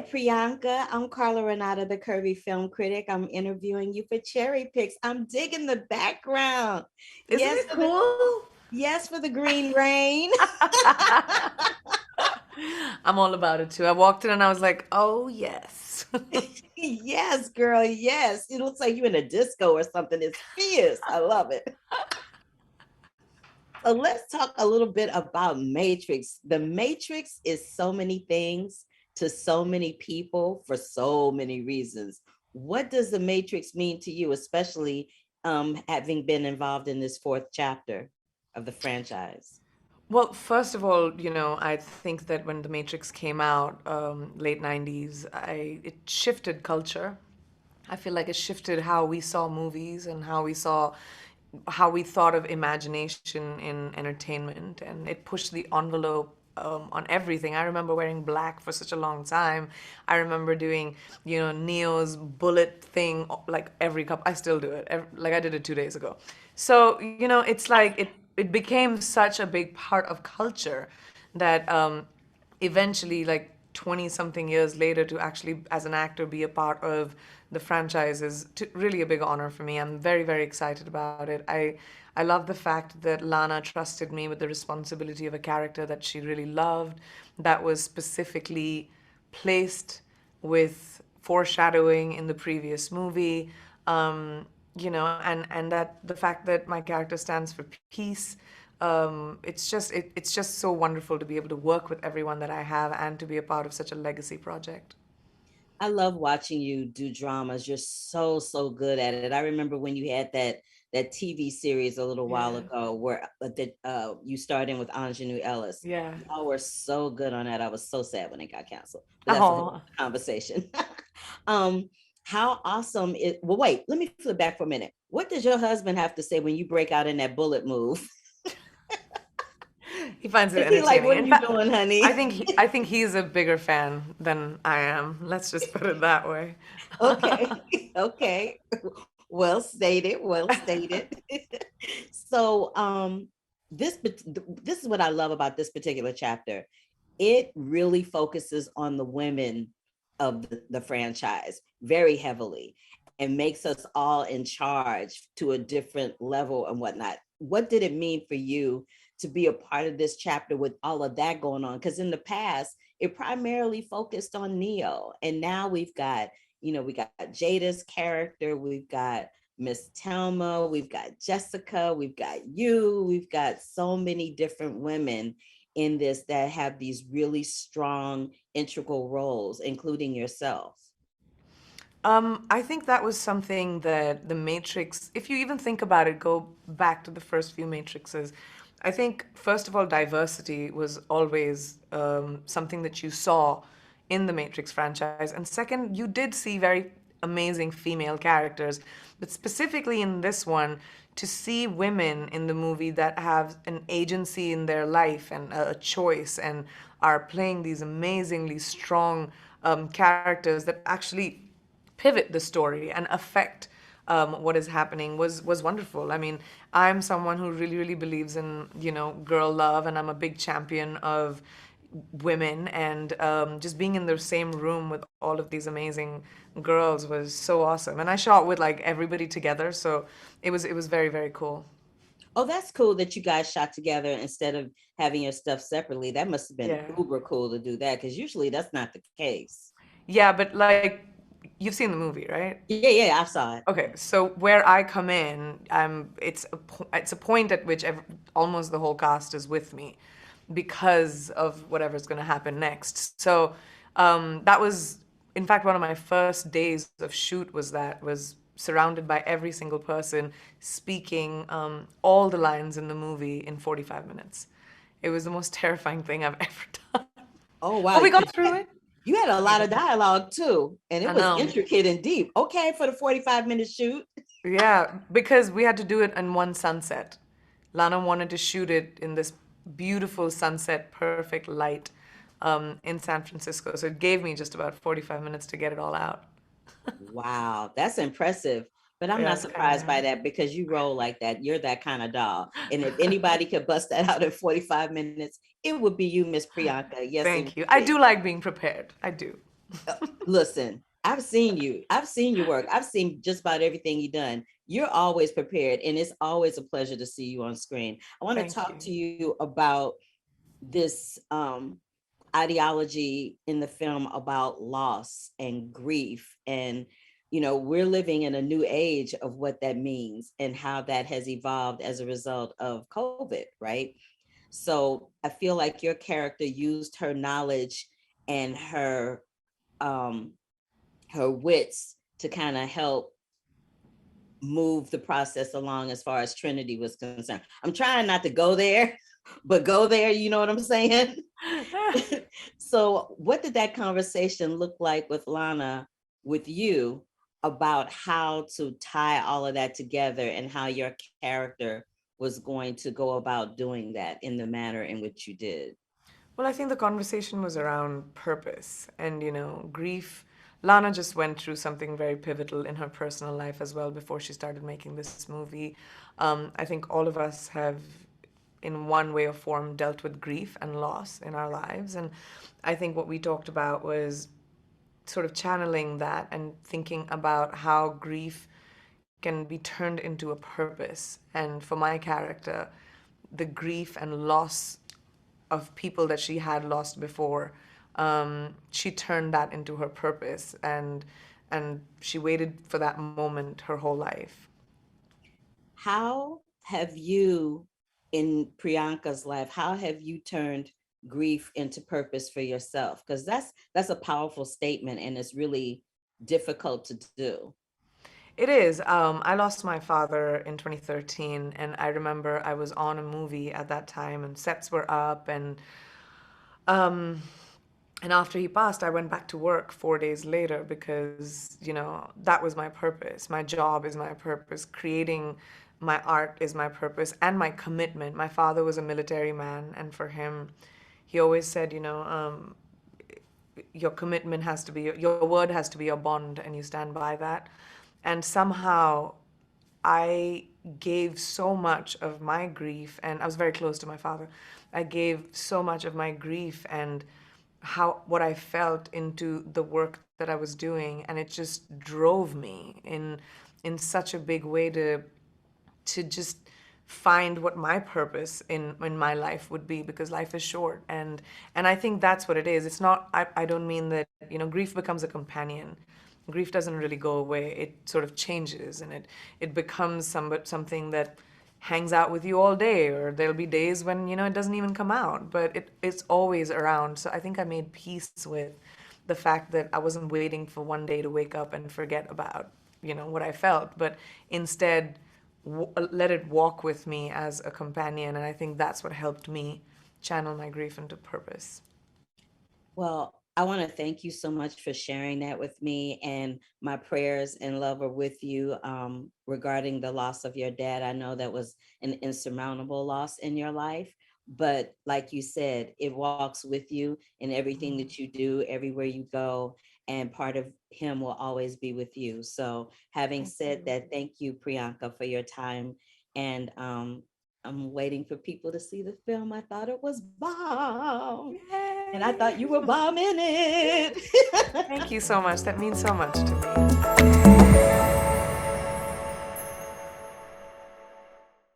Priyanka. I'm Carla Renata, the Curvy Film Critic. I'm interviewing you for Cherry Picks. I'm digging the background. Isn't Yes, it cool? yes for the green rain. I'm all about it too. I walked in and I was like, oh, yes. Yes, girl. Yes, it looks like you're in a disco or something. It's fierce. I love it. So let's talk a little bit about Matrix. The Matrix is so many things to so many people for so many reasons. What does the Matrix mean to you, especially having been involved in this fourth chapter of the franchise? Well, first of all, I think that when The Matrix came out, late 90s, it shifted culture. I feel like it shifted how we saw movies and how we thought of imagination in entertainment, and it pushed the envelope on everything. I remember wearing black for such a long time. I remember doing, Neo's bullet thing like every couple. I still do it. Like I did it 2 days ago. So it's like it became such a big part of culture that eventually, like 20 something years later, to actually as an actor be a part of the franchise is really a big honor for me. I'm very, very excited about it. I love the fact that Lana trusted me with the responsibility of a character that she really loved, that was specifically placed with foreshadowing in the previous movie. And that the fact that my character stands for peace. It's just so wonderful to be able to work with everyone that I have and to be a part of such a legacy project. I love watching you do dramas. You're so good at it. I remember when you had that TV series a little while Yeah. ago where you starred in with Anjanou Ellis. Yeah. Y'all were so good on that. I was so sad when it got canceled, but that's a whole Oh, conversation. um, how awesome it. Well, wait, let me flip back for a minute. What does your husband have to say when you break out in that bullet move? he finds it Is he like, entertaining. "What are In you fact, doing, I honey?" think I think he's a bigger fan than I am. Let's just put it that way. Okay, okay. Well stated, well stated. So, this is what I love about this particular chapter. It really focuses on the women of the franchise very heavily and makes us all in charge to a different level and whatnot. What did it mean for you to be a part of this chapter with all of that going on? Because in the past, it primarily focused on Neo, and now we've got, we got Jada's character, we've got Miss Telma, we've got Jessica, we've got you, we've got so many different women in this that have these really strong, integral roles, including yourself. I think that was something that the Matrix, if you even think about it, go back to the first few Matrixes. I think, first of all, diversity was always something that you saw in the Matrix franchise. And second, you did see very amazing female characters. But specifically in this one, to see women in the movie that have an agency in their life and a choice and are playing these amazingly strong characters that actually pivot the story and affect what is happening was wonderful. I mean, I'm someone who really believes in girl love, and I'm a big champion of women, and just being in the same room with all of these amazing girls was so awesome. And I shot with like everybody together, so it was very cool. Oh, that's cool that you guys shot together instead of having your stuff separately. That must have been Yeah. uber cool to do that because usually that's not the case. Yeah, but like you've seen the movie, right? Yeah, I saw it. Okay, so where I come in, it's a point at which almost the whole cast is with me because of whatever's going to happen next. So that was, in fact, one of my first days of shoot was surrounded by every single person speaking all the lines in the movie in 45 minutes. It was the most terrifying thing I've ever done. Oh But wow, we got because through it. you had a We lot of got- dialogue too, and I it was know. intricate and deep. Okay, for the 45-minute shoot. Yeah, because we had to do it in one sunset. Lana wanted to shoot it in this beautiful sunset, perfect light in San Francisco. So it gave me just about 45 minutes to get it all out. Wow, that's impressive. But I'm Yeah, not it's kind of surprised by hard. that because you roll like that. You're that kind of doll. And if anybody could bust that out in 45 minutes, it would be you, Miss Priyanka. Yes, it Thank would you. I be. do like being prepared. I do. Listen, I've seen you. I've seen your work. I've seen just about everything you've done. You're always prepared, and it's always a pleasure to see you on screen. I want to Thank talk to you. you about this ideology in the film about loss and grief. And, we're living in a new age of what that means and how that has evolved as a result of COVID, right? So I feel like your character used her knowledge and um, her wits to kind of help move the process along as far as Trinity was concerned. I'm trying not to go there, but go there, you know what I'm saying? So, what did that conversation look like with Lana, with you, about how to tie all of that together and how your character was going to go about doing that in the manner in which you did? Well, I think the conversation was around purpose and, grief. Lana just went through something very pivotal in her personal life as well before she started making this movie. I think all of us have, in one way or form, dealt with grief and loss in our lives. And I think what we talked about was sort of channeling that and thinking about how grief can be turned into a purpose. And for my character, the grief and loss of people that she had lost before, she turned that into her purpose, and she waited for that moment her whole life. How have you, in Priyanka's life, how have you turned grief into purpose for yourself? Because that's a powerful statement, and it's really difficult to do. It is. I lost my father in 2013, and I remember I was on a movie at that time, and sets were up, um, and after he passed, I went back to work 4 days later because, that was my purpose. My job is my purpose. Creating my art is my purpose and my commitment. My father was a military man, and for him, he always said, your commitment has to be, your word has to be your bond, and you stand by that. And somehow I gave so much of my grief, and I was very close to my father. I gave so much of my grief and what I felt into the work that I was doing, and it just drove me in such a big way to just find what my purpose in my life would be, because life is short. And I think that's what it is. It's not, I don't mean that, grief becomes a companion. Grief doesn't really go away. It sort of changes, and it becomes something that hangs out with you all day, or there'll be days when it doesn't even come out, but it's always around. So I think I made peace with the fact that I wasn't waiting for one day to wake up and forget about what I felt, but instead let it walk with me as a companion. And I think that's what helped me channel my grief into purpose. Well, I want to thank you so much for sharing that with me. And my prayers and love are with you regarding the loss of your dad. I know that was an insurmountable loss in your life. But like you said, it walks with you in everything that you do, everywhere you go. And part of him will always be with you. So, having Thank said you. that, thank you, Priyanka, for your time. And I'm waiting for people to see the film. I thought it was bomb. And I thought you Yay! were bombing it. Thank you so much. That means so much to me.